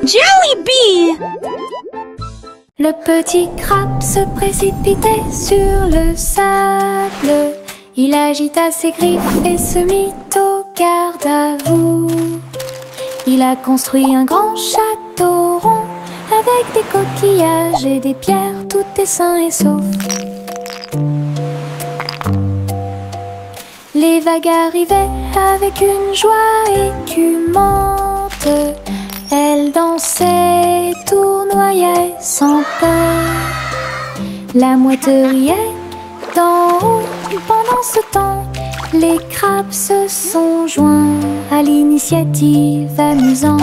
Jelly Bee! Le petit crabe se précipitait sur le sable. Il agita ses griffes et se mit au garde à vous. Il a construit un grand château rond avec des coquillages et des pierres, tout est sain et sauf. Les vagues arrivaient avec une joie écumante. Elles dansaient, tournoyaient sans peur. La mouette riait d'en haut. Pendant ce temps, les crabes se sont joints à l'initiative amusante.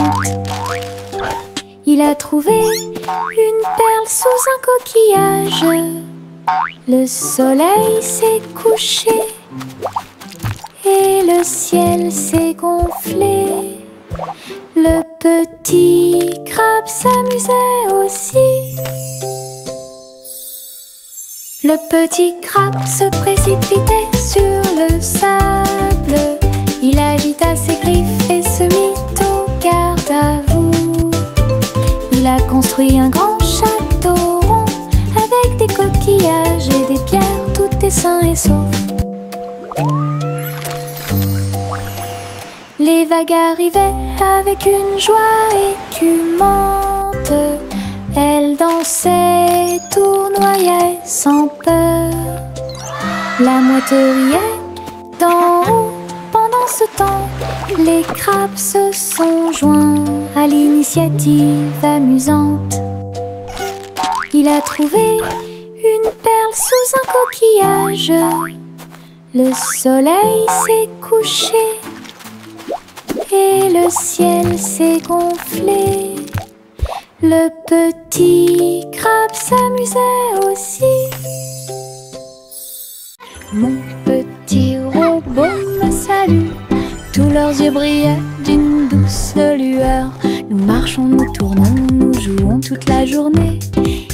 Il a trouvé une perle sous un coquillage. Le soleil s'est couché et le ciel s'est gonflé. Le petit crabe s'amusait aussi. Le petit crabe se précipitait sur le sable. Il agita ses griffes et se mit au garde à vous. Il a construit un grand château rond avec des coquillages et des pierres, tout est sain et sauf. Les vagues arrivaient avec une joie écumante. Elles dansaient, tournoyaient sans peur. La mouette riait d'en haut. Pendant ce temps, les crabes se sont joints à l'initiative amusante. Il a trouvé une perle sous un coquillage. Le soleil s'est couché et le ciel s'est gonflé. Le petit crabe s'amusait aussi. Mon petit robot me salue. Tous leurs yeux brillaient d'une douce lueur. Nous marchons, nous tournons, nous jouons toute la journée.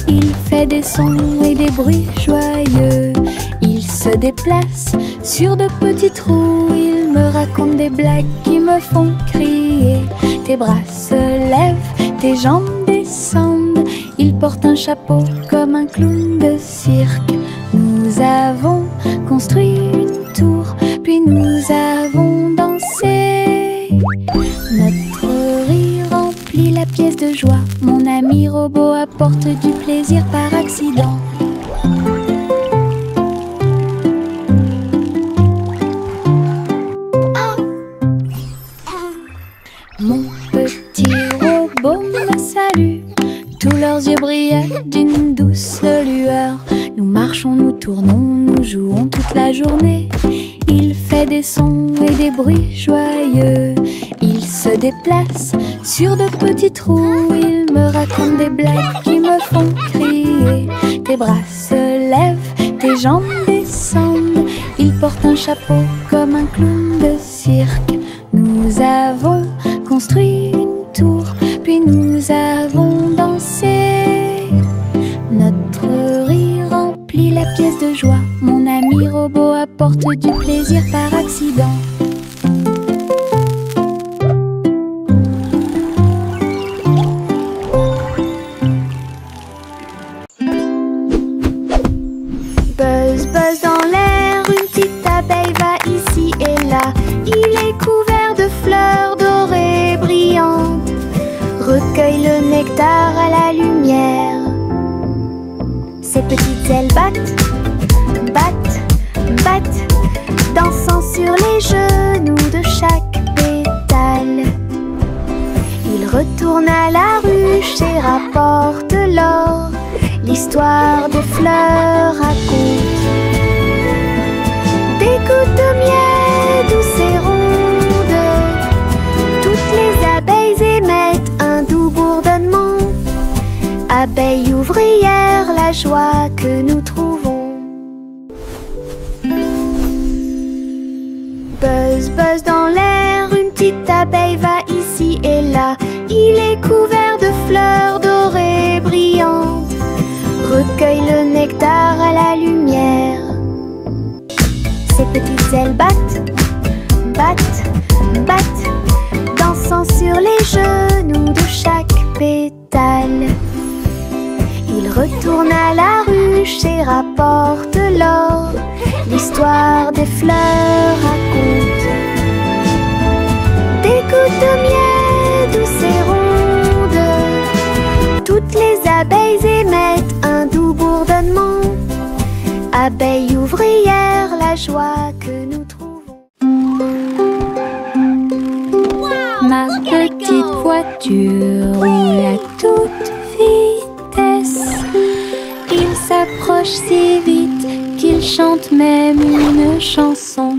Il fait des sons et des bruits joyeux. Il se déplace sur de petits trous. Il me raconte des blagues qui me font crier. Tes bras se lèvent, tes jambes descendent. Il porte un chapeau comme un clown de cirque. Nous avons construit une tour, puis nous avons dansé. Notre rire remplit la pièce de joie. Mon ami robot apporte du plaisir par accident. Mon petit robot me salue. Tous leurs yeux brillaient d'une douce lueur. Nous marchons, nous tournons, nous jouons toute la journée. Il fait des sons et des bruits joyeux. Il se déplace sur de petits trous. Il me raconte des blagues qui me font crier. Tes bras se lèvent, tes jambes descendent. Il porte un chapeau comme un clown de cirque. Nous avons construit une tour, puis nous avons dansé. Notre rire remplit la pièce de joie. Mon ami robot apporte du plaisir par accident. Buzz, buzz dans l'air, une petite abeille va ici et là. Il est couvert de fleurs dorées brillantes. Recueille le nectar à la lumière. Ses petites ailes battent, battent, battent, dansant sur les genoux de chaque pétale. Il retourne à la ruche et rapporte l'or. L'histoire des fleurs raconte des gouttes de miel douces et rondes. Toutes les abeilles émettent un doux bourdonnement. Abeilles ouvrières, la joie que nous trouvons. Buzz, buzz dans l'air, une petite abeille va ici et là. Il est couvert de fleurs dorées brillantes. Recueille le nectar à la lumière. Ses petites ailes battent, battent, battent, dansant sur les genoux de chaque pétale. apporte l'or. L'histoire des fleurs raconte des gouttes de miel douces et rondes. Toutes les abeilles émettent un doux bourdonnement. Abeilles ouvrières, la joie que nous trouvons. Ma petite voiture roule à toute vitesse. Il s'approche si vite qu'il chante même une chanson.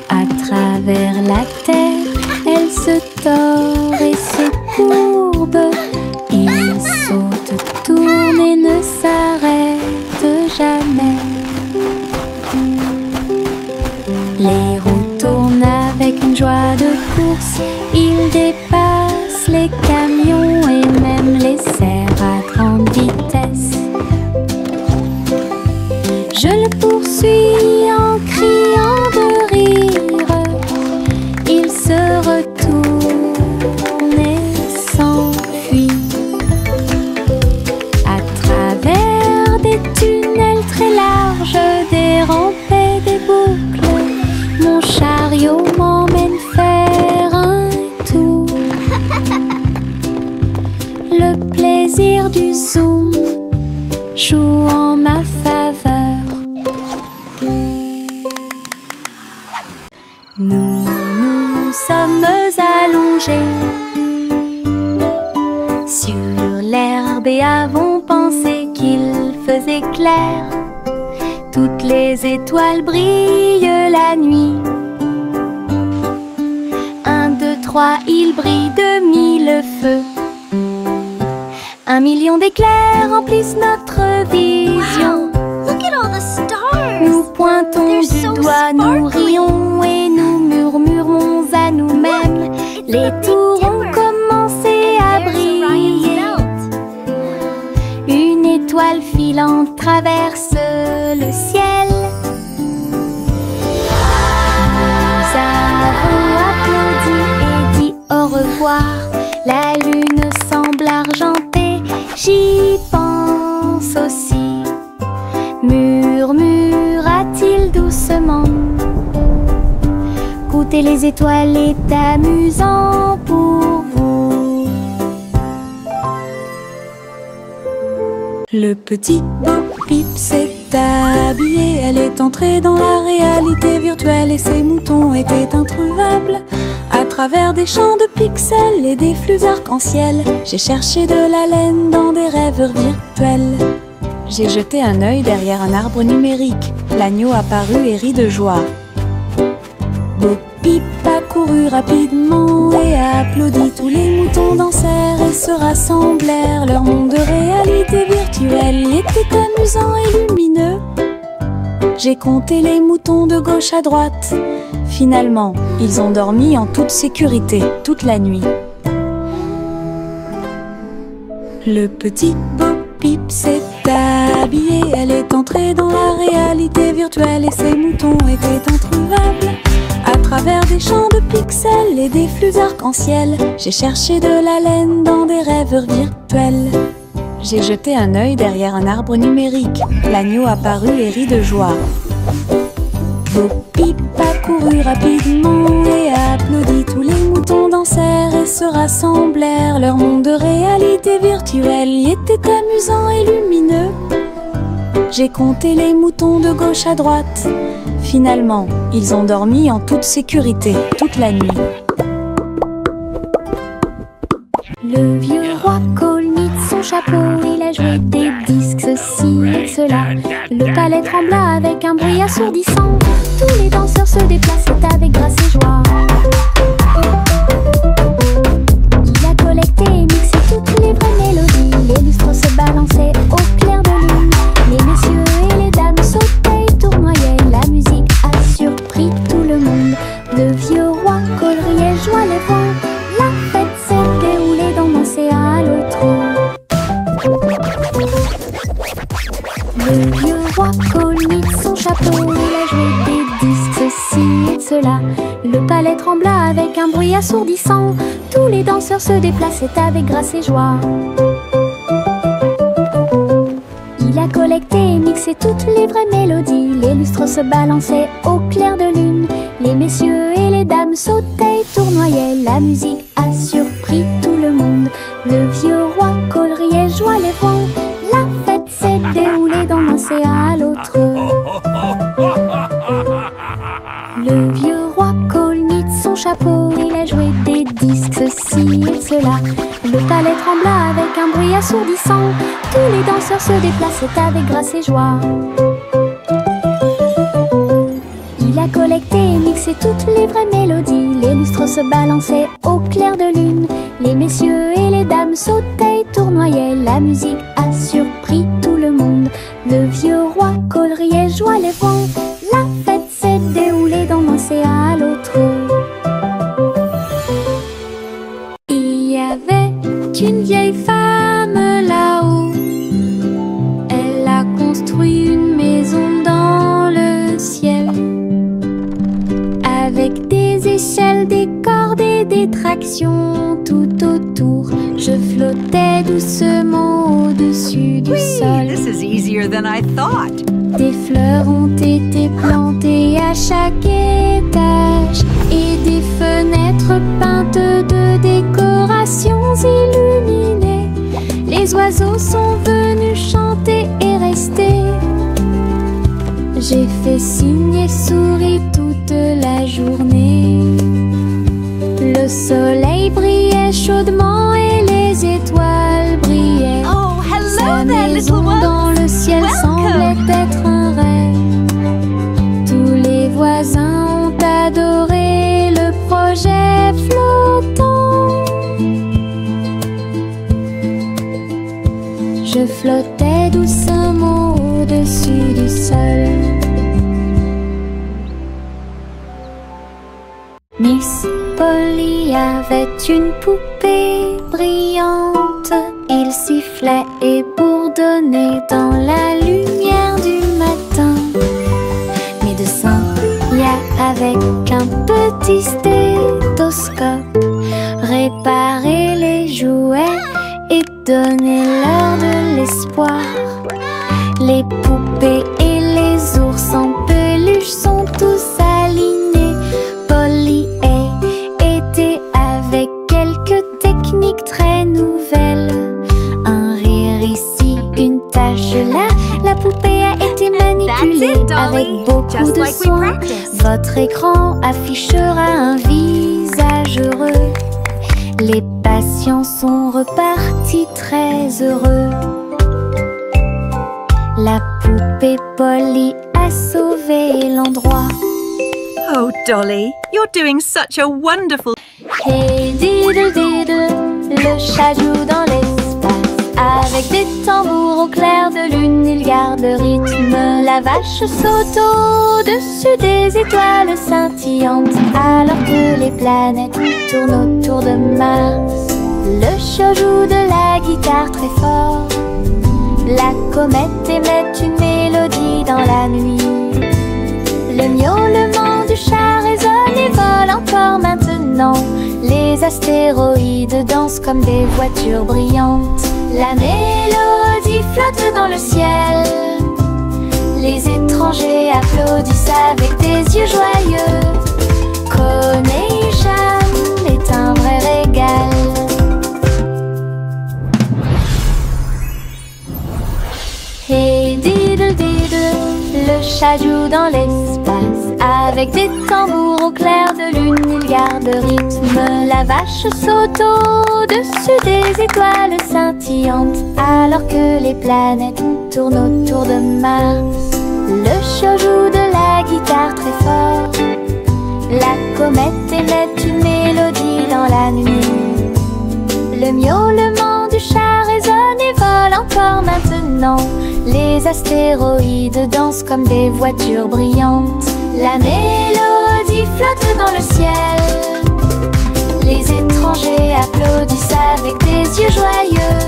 À travers la terre, elle se tord et se courbe. Il saute, tourne et ne s'arrête jamais. Les roues tournent avec une joie de course. Il dépasse les camions et même les cerfs à grande vitesse. Je le poursuis en criant de rire. Il se retourne et s'enfuit. À travers des tunnels très larges, des rampes et des boucles, mon chariot m'emmène faire un tour. Le plaisir du zoom joue en ma faveur. Nous sommes allongés sur l'herbe et avons pensé qu'il faisait clair. Toutes les étoiles brillent la nuit. 1, 2, 3, il brille de 1000 feux. 1 million d'éclairs remplissent notre vision. Look at all the stars. Nous pointons du doigt, nous rions et nous murmurons à nous-mêmes. Les tours ont commencé à briller. Une étoile filante traverse le ciel. Nous avons applaudi et dit au revoir. La lune semble argentée, j'y pense aussi. Murmura-t-il doucement. Goûter les étoiles est amusant pour vous. Le petit Bo Peep s'est habillé. Elle est entrée dans la réalité virtuelle et ses moutons étaient introuvables. À travers des champs de pixels et des flux arc-en-ciel, j'ai cherché de la laine dans des rêves virtuels. J'ai jeté un œil derrière un arbre numérique. L'agneau apparut et rit de joie. Bo Peep a couru rapidement et a applaudi. Tous les moutons dansèrent et se rassemblèrent. Leur monde de réalité virtuelle était amusant et lumineux. J'ai compté les moutons de gauche à droite. Finalement, ils ont dormi en toute sécurité toute la nuit. Le petit Bo Peep s'est habillé. Elle est entrée dans la réalité virtuelle et ses moutons étaient introuvables. À travers des champs de pixels et des flux arc-en-ciel, j'ai cherché de la laine dans des rêves virtuels. J'ai jeté un œil derrière un arbre numérique. L'agneau apparut et rit de joie. Bo Peep a couru rapidement et a applaudi. Tous les moutons dansèrent et se rassemblèrent. Leur monde de réalité virtuelle y était amusant et lumineux. J'ai compté les moutons de gauche à droite. Finalement, ils ont dormi en toute sécurité toute la nuit. Le vieux roi Cole mit son chapeau, il a joué des disques, ceci et cela. Le palais trembla avec un bruit assourdissant. Tous les danseurs se déplaçaient avec grâce et joie. Il a collecté et mixé toutes les vraies mélodies. Les lustres se balançaient au clair de lune. Les messieurs et les dames sautaient et tournoyaient. La musique a surpris tout le monde. Le vieux roi Cole riait, joie les vents. La fête s'est déroulée dans l'océan à l'autre. Le vieux roi Cole mit son chapeau, il a joué des disques, ceci et cela. Le palais trembla avec un bruit assourdissant. Tous les danseurs se déplaçaient avec grâce et joie. Il a collecté et mixé toutes les vraies mélodies. Les lustres se balançaient au clair de lune. Les messieurs et les dames sautaient et tournoyaient. La musique a surpris tout le monde. Le vieux roi Cole riait, joie les vents. La fête s'est déroulée d'un océan à l'autre. Le vieux roi Cole mit son chapeau. Il a joué des disques, ceci et cela. Le palais trembla avec un bruit assourdissant. Tous les danseurs se déplaçaient avec grâce et joie. Il a collecté et mixé toutes les vraies mélodies. Les lustres se balançaient au clair de lune. Les messieurs et les dames sautaient et tournoyaient. La musique a surpris tout le monde. Le vieux roi Cole riait, joie les vents. La fête s'est déroulée d'un océan à l'autre. Il y avait une vieille femme là-haut. Elle a construit une maison dans le ciel, avec des échelles, des cordes et des tractions tout autour. Je flottais doucement au-dessus du sol. This is easier than I thought. Des fleurs ont été plantées à chaque étage et des fenêtres peintes de décorations illuminées. Les oiseaux sont venus chanter et rester. J'ai fait signe et souri toute la journée. Le soleil brillait chaudement et les étoiles brillaient. Oh, Sa hello there, maison little dans one. le ciel semblait être un rêve. Tous les voisins ont adoré le projet flottant. Je flottais doucement au-dessus du sol. Miss Polly avait une poupée brillante. Il sifflait et bourdonnait dans la lumière du matin. Médecin, avec un petit stéthoscope, réparer les jouets et donner leur de l'espoir. Les poupées et les ours en peluche sont tous alignés. Polly était avec quelques techniques très nouvelles. Un rire ici, une tache là. La poupée a été manipulée avec beaucoup de soin. Votre écran affichera un visage heureux. Les patients sont repartis très heureux. La poupée Polly a sauvé l'endroit. Oh, Dolly, you're doing such a wonderful... Hey diddle diddle, le chat joue dans l'espace. Avec des tambours au clair de lune, il garde le rythme. La vache saute au-dessus des étoiles scintillantes, alors que les planètes tournent autour de Mars. Le chat joue de la guitare très fort. La comète émet une mélodie dans la nuit. Le miaulement du chat résonne et vole encore maintenant. Les astéroïdes dansent comme des voitures brillantes. La mélodie flotte dans le ciel. Les étrangers applaudissent avec des yeux joyeux. Connection est un vrai régal. Hey diddle diddle, le chat joue dans l'espace. Avec des tambours au clair de lune, il garde le rythme. La vache saute au-dessus des étoiles scintillantes, alors que les planètes tournent autour de Mars. Le chat joue de la guitare très fort. La comète émet une mélodie dans la nuit. Le miaulement du chat résonne et vole encore maintenant. Les astéroïdes dansent comme des voitures brillantes. La mélodie flotte dans le ciel. Les étrangers applaudissent avec des yeux joyeux.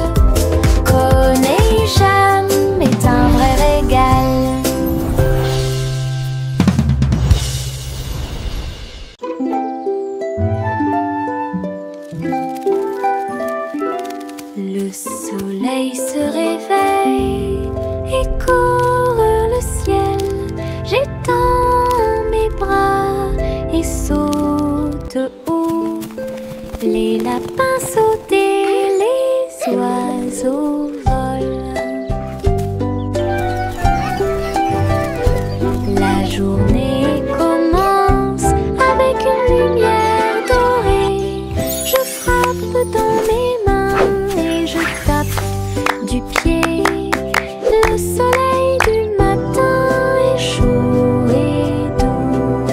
Connection est un vrai régal. Le soleil se réveille et court Les lapins sautaient, les oiseaux volent. La journée commence avec une lumière dorée. Je frappe dans mes mains et je tape du pied. Le soleil du matin est chaud et doux.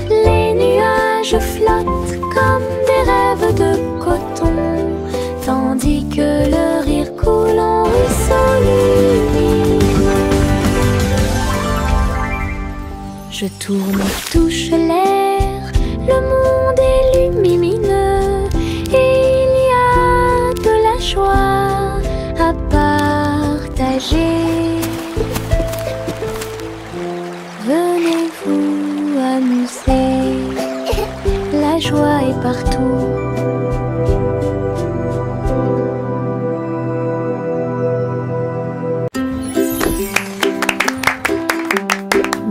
Les nuages flottent comme des rêves de coton, tandis que le rire coule en ruisseau lumineux. Je tourne, touche l'air, le monde est lumineux et il y a de la joie à partager. Venez vous amuser, la joie est partout.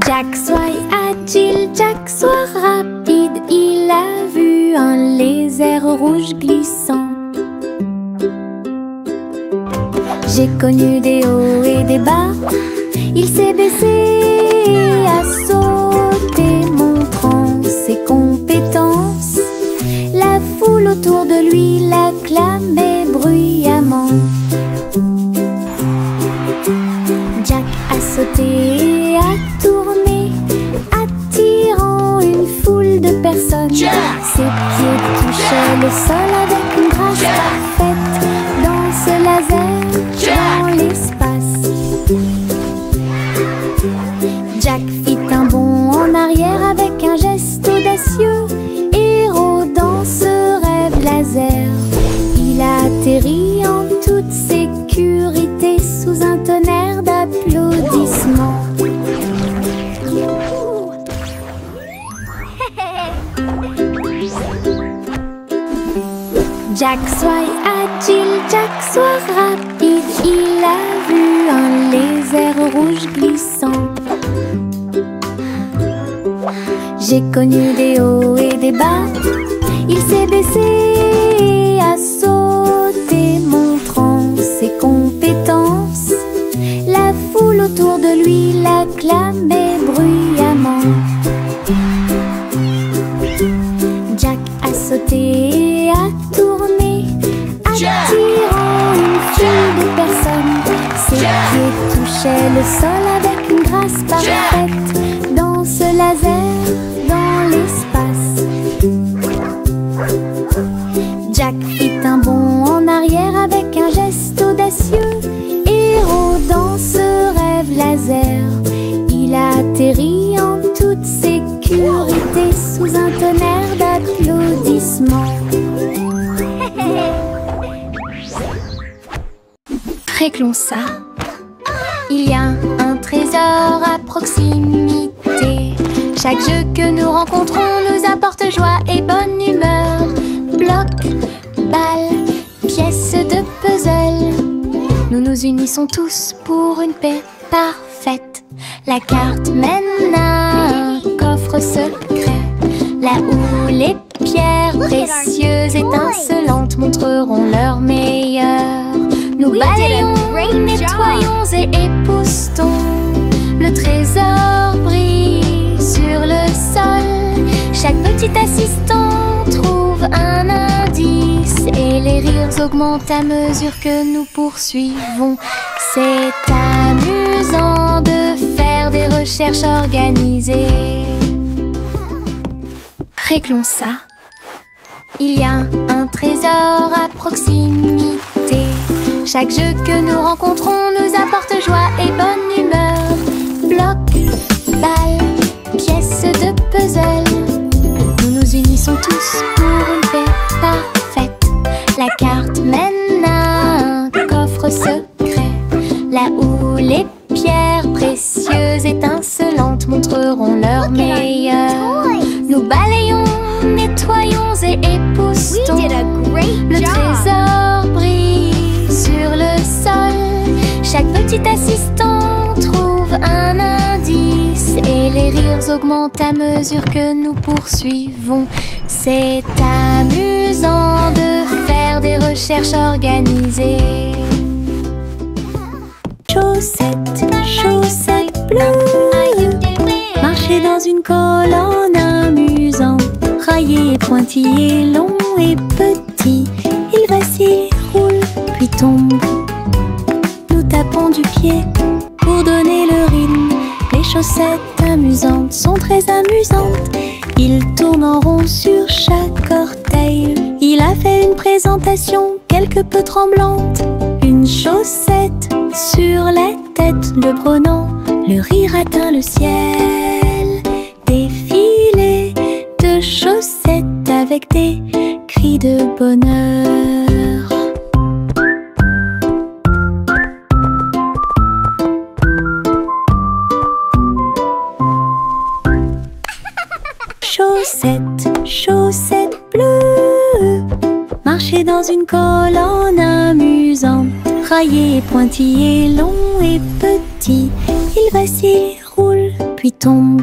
Jack soit agile, Jack soit rapide, il a vu un lézard rouge glissant. J'ai connu des hauts et des bas, il s'est baissé à sauter, montrant ses compétences. La foule autour de lui l'acclamait bruyamment. Jack a sauté et a tourné, attirant une foule de personnes. Ses pieds touchaient le sol avec une grâce parfaite. Danse laser dans l'espace. Jack fit un bond en arrière avec un geste audacieux. Héros dans ce rêve laser, il a atterri en toute sécurité sous un tonnerre d'applaudissements. Jack soit agile, Jack soit rapide, il a vu un lézard rouge glissant. J'ai connu des hauts et des bas, il s'est baissé à sauter, montrant ses compétences. La foule autour de lui l'acclamait bruyamment. Jack a sauté et a tourné, attirant une foule de personnes. Ses pieds touchaient le sol avec une grâce parfaite. Danse laser dans l'espace. Jack fit un bond en arrière avec un geste audacieux. Héros dans ce rêve laser, il a atterri en toute sécurité sous un tonnerre d'applaudissements. Réglons ça. Il y a un trésor à proximité. Chaque jeu que nous rencontrons nous apporte joie et bonne humeur. Bloc, balle, pièces de puzzle. Nous nous unissons tous pour une paix parfaite. La carte mène à un coffre secret, là où les pierres précieuses étincelantes montreront leur meilleur. Nous balayons, nettoyons et époustons. Le trésor brille sur le sol. Chaque petit assistant trouve un indice et les rires augmentent à mesure que nous poursuivons. C'est amusant de faire des recherches organisées. Réglons ça. Il y a un trésor à proximité. Chaque jeu que nous rencontrons nous apporte joie et bonne humeur. Bloc, balle, pièces de puzzle. Nous nous unissons tous pour une paix parfaite. La carte mène à un coffre secret, là où les pierres précieuses étincelantes montreront leur meilleur. Nous balayons, nettoyons et époustons. Le trésor brille sur le sol. Chaque petit assistant trouve un indice et les désirs augmentent à mesure que nous poursuivons. C'est amusant de faire des recherches organisées. Chaussettes, chaussettes bleues, marcher dans une colonne amusant. Raillé, pointillé, long et petit, il vacille, roule, puis tombe. Nous tapons du pied pour donner le rythme. Les chaussettes amusantes sont très amusantes. Il tourne en rond sur chaque orteil. Il a fait une présentation quelque peu tremblante. Une chaussette sur la tête le prenant. Le rire atteint le ciel. Défilé de chaussettes avec des cris de bonheur. Chaussettes, chaussettes bleues, marcher dans une colonne amusante. Raillé, pointillé, long et petit, il vacille, roule, puis tombe.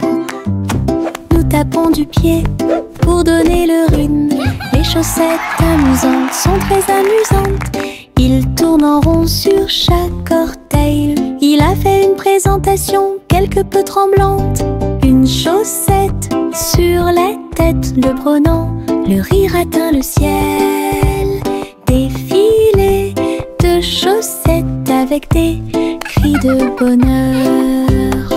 Nous tapons du pied pour donner le rythme. Les chaussettes amusantes sont très amusantes. Il tourne en rond sur chaque orteil. Il a fait une présentation quelque peu tremblante. Une chaussette sur la tête le prenant. Le rire atteint le ciel. Défilé de chaussettes avec des cris de bonheur.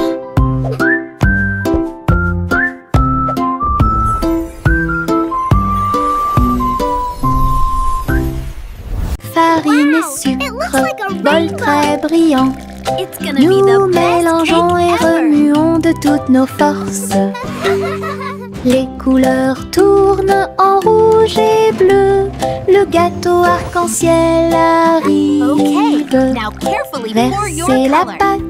Farine et sucre, bol très brillant. Nous mélangeons et remuons de toutes nos forces. Les couleurs tournent en rouge et bleu. Le gâteau arc-en-ciel arrive. Versez la pâte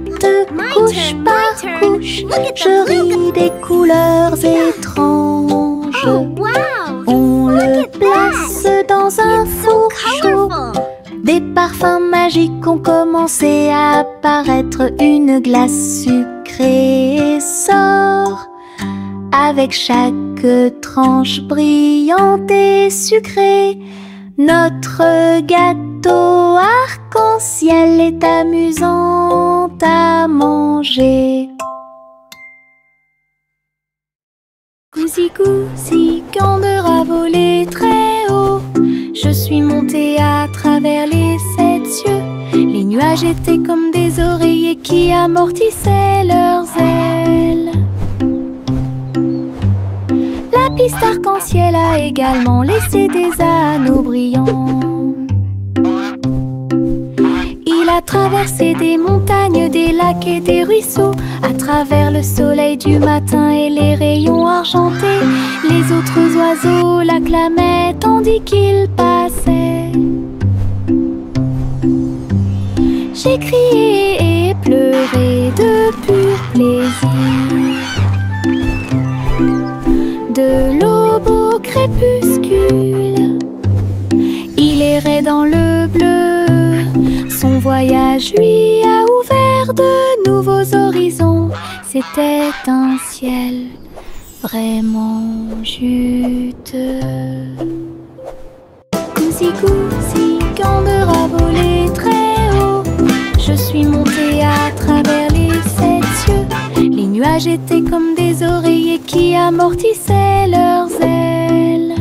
couche par couche. Je ris des couleurs étranges. On le place dans un four chaud. Des parfums magiques ont commencé à apparaître. Une glace sucrée sort avec chaque tranche brillante et sucrée. Notre gâteau arc-en-ciel est amusant à manger. Cousi cousi, candeur a volé très haut. Je suis montée à travers les 7 cieux. Les nuages étaient comme des oreillers qui amortissaient leurs ailes. La piste arc-en-ciel a également laissé des anneaux brillants. Il a traversé des montagnes, des lacs et des ruisseaux. À travers le soleil du matin et les rayons argentés, les autres oiseaux l'acclamaient tandis qu'il passait. J'ai crié et pleuré de pur plaisir. De l'aube au crépuscule, il errait dans le bleu. Son voyage lui a ouvert de nouveaux horizons. C'était un ciel vraiment juteux. Cousi cousi, candeur a volé très haut. Je suis montée à travers les 7 cieux. Les nuages étaient comme des oreillers qui amortissaient leurs ailes.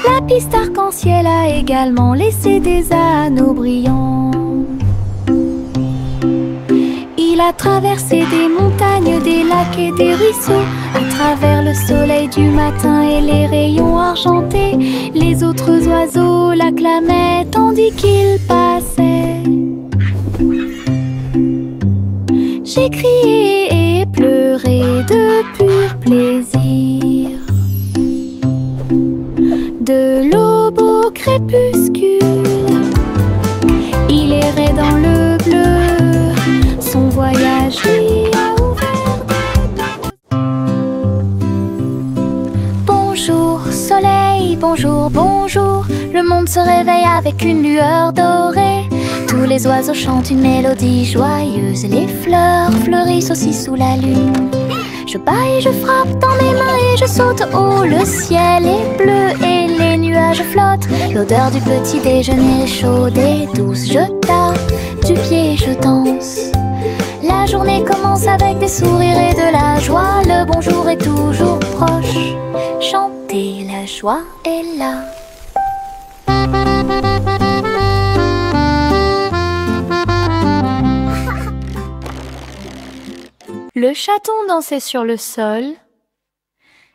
La piste arc-en-ciel a également laissé des anneaux brillants. Il a traversé des montagnes, des lacs et des ruisseaux. À travers le soleil du matin et les rayons argentés, les autres oiseaux l'acclamaient tandis qu'il passait. J'ai crié et pleuré de pur plaisir. De l'aube au crépuscule, il errait dans le bleu. Son voyage lui a ouvert. Bonjour soleil, bonjour, bonjour. Le monde se réveille avec une lueur dorée. Tous les oiseaux chantent une mélodie joyeuse. Les fleurs fleurissent aussi sous la lune. Je bats et je frappe dans mes mains et je saute haut. Le ciel est bleu et les nuages flottent. L'odeur du petit déjeuner est chaude et douce. Je tape du pied et je danse. La journée commence avec des sourires et de la joie. Le bonjour est toujours proche. Chantez, la joie est là. Le chaton dansait sur le sol.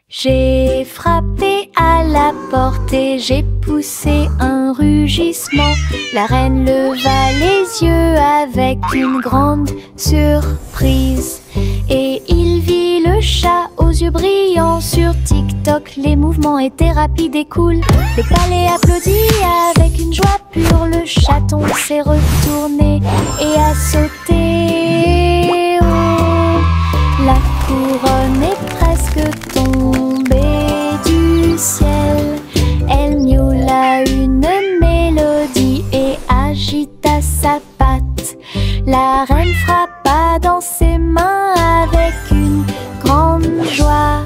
J'ai frappé à la porte et j'ai poussé un rugissement. La reine leva les yeux avec une grande surprise. Et il vit le chat aux yeux brillants. Sur TikTok, les mouvements étaient rapides et cool. Le palais applaudit avec une joie pure. Le chaton s'est retourné et a sauté. Oh, la couronne est presque tombée du ciel. Elle miaula une mélodie et agita sa patte. La reine frappa dans ses mains avec une grande joie.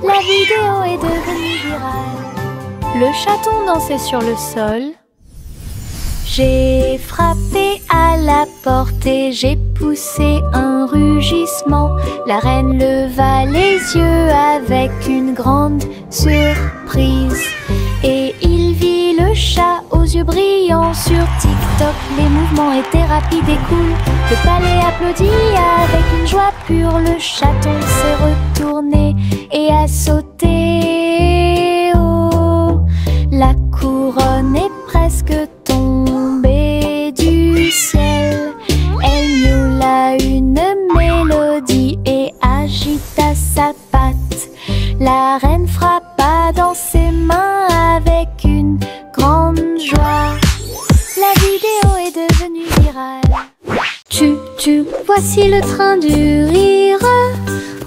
La vidéo est devenue virale. Le chaton dansait sur le sol. J'ai frappé à la porte et j'ai poussé un rugissement. La reine leva les yeux avec une grande surprise. Et il vit le chat aux yeux brillants. Sur TikTok, les mouvements étaient rapides et cool. Le palais applaudit avec une joie pure. Le chaton s'est retourné et a sauté. Oh, la couronne est presque tombée du ciel. Elle miaula une mélodie et agita sa patte. La reine frappa dans ses mains avec une grande joie. La vidéo est devenue virale. Tu, voici le train du rire.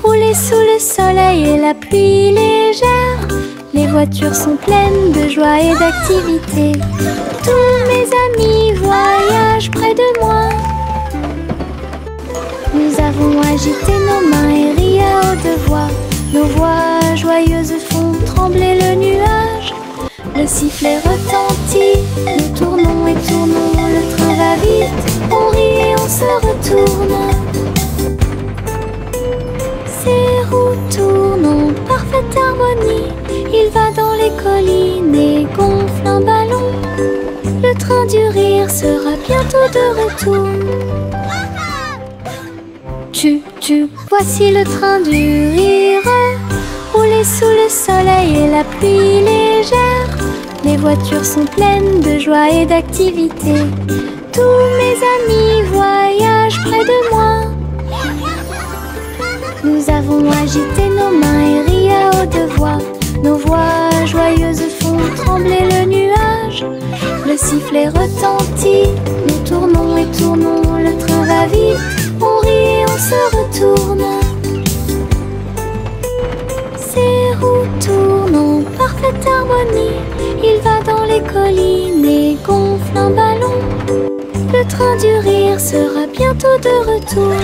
Rouler sous le soleil et la pluie légère. Les voitures sont pleines de joie et d'activité. Tous mes amis voyagent près de moi. Nous avons agité nos mains et ri à haute voix. Nos voix joyeuses font trembler le nuage. Le sifflet retentit, nous tournons et tournons. Le train va vite, on rit et on se retourne. Ces roues tournent en parfaite harmonie. Il va dans les collines et gonfle un ballon. Le train du rire sera bientôt de retour. Voici le train du rire. Rouler sous le soleil et la pluie légère. Les voitures sont pleines de joie et d'activité. Tous mes amis voyagent près de moi. Nous avons agité nos mains et ri à haute voix. Nos voix joyeuses font trembler le nuage. Le sifflet retentit, nous tournons et tournons. Le train va vite, on rit et on se retourne. Ces roues tournent en parfaite harmonie. Il va dans les collines et gonfle un ballon. Le train du rire sera bientôt de retour.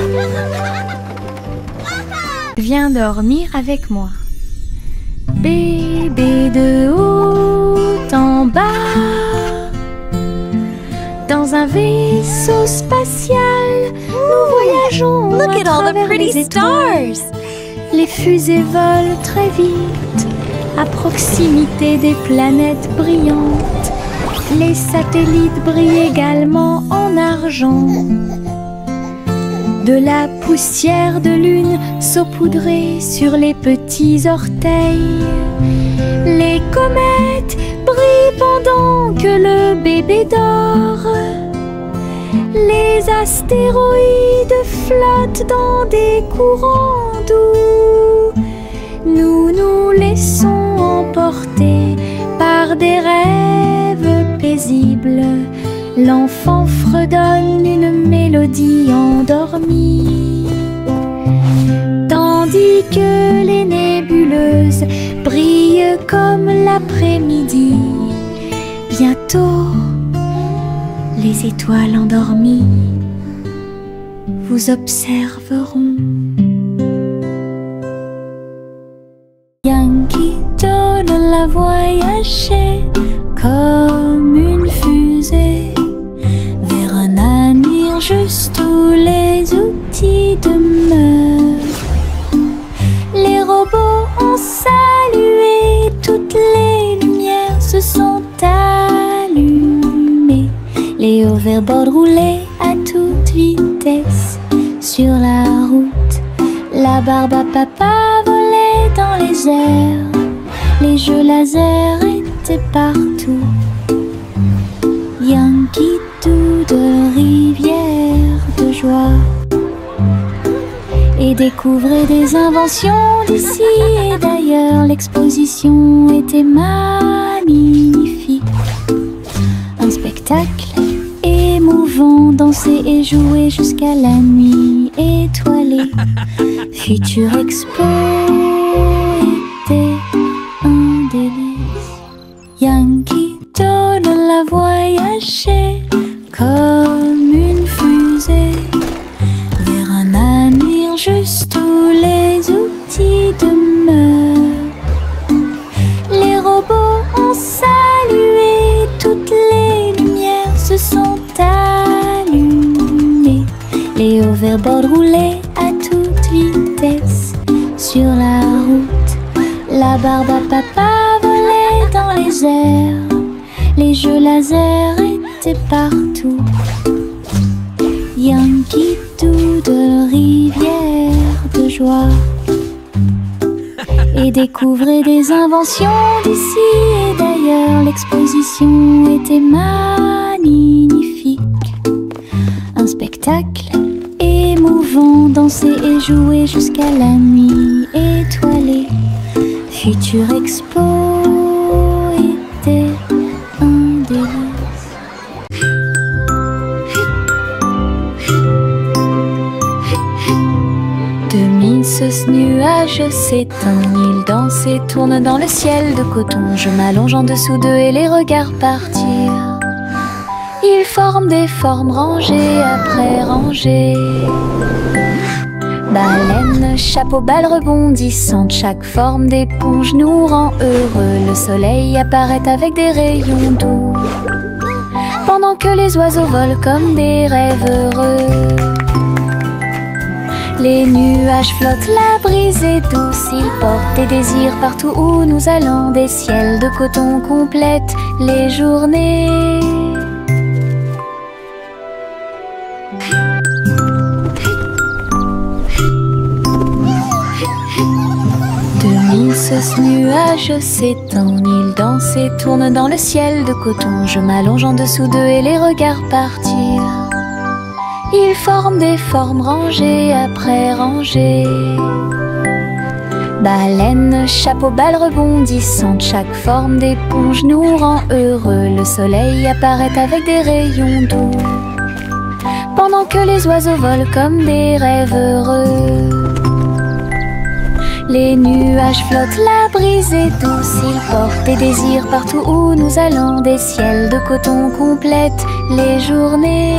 Viens dormir avec moi. Bébé de haut en bas, dans un vaisseau spatial, nous voyageons. Look at all the travers pretty les étoiles. stars. Les fusées volent très vite, à proximité des planètes brillantes. Les satellites brillent également en argent. De la poussière de lune saupoudrée sur les petits orteils. Les comètes brillent pendant que le bébé dort. Les astéroïdes flottent dans des courants doux. Nous nous laissons emporter par des rêves paisibles. L'enfant fredonne une mélodie endormie, tandis que les nébuleuses brillent comme l'après-midi. Bientôt, les étoiles endormies vous observeront. Yankee Doodle a voyagé comme une fusée vers un avenir juste où les outils demeurent. Les robots ont salué, toutes les lumières se sont allumées. Les hoverboards roulaient à toute vitesse sur la route. La barbe à papa volait dans les airs. Les jeux laser étaient partout. Yankee Doodle, rivière de joie, et découvrait des inventions d'ici et d'ailleurs. L'exposition était magnifique. Un spectacle émouvant, danser et jouer jusqu'à la nuit étoilée. Future Expo était un délice. Yankee Doodle a voyagé comme une fusée vers un avenir juste où les outils demeurent. Les robots ont salué, toutes les lumières se sont allumées. Les hoverboards roulaient à toute vitesse sur la route. La barbe à papa volait dans les airs. Les jeux laser étaient partout. Yankee Doodle, rivière de joie, et découvrait des inventions d'ici et d'ailleurs. L'exposition était magnifique. Un spectacle émouvant, danser et jouer jusqu'à la nuit étoilée. Future Expo était un délice. Ce nuage s'éteint, il danse et tourne dans le ciel de coton. Je m'allonge en dessous d'eux et les regarde partir. Ils forment des formes rangées après rangées. Baleine, chapeau, balle rebondissante, chaque forme d'éponge nous rend heureux. Le soleil apparaît avec des rayons doux, pendant que les oiseaux volent comme des rêves heureux. Les nuages flottent, la brise est douce, ils portent des désirs partout où nous allons. Des ciels de coton complètent les journées. Ce nuage s'étend, il danse et tourne dans le ciel de coton. Je m'allonge en dessous d'eux et les regarde partir. Ils forment des formes rangées après rangées. Baleine, chapeau, balle rebondissante, chaque forme d'éponge nous rend heureux. Le soleil apparaît avec des rayons doux, pendant que les oiseaux volent comme des rêves heureux. Les nuages flottent, la brise est douce, ils portent des désirs partout où nous allons. Des ciels de coton complètent les journées.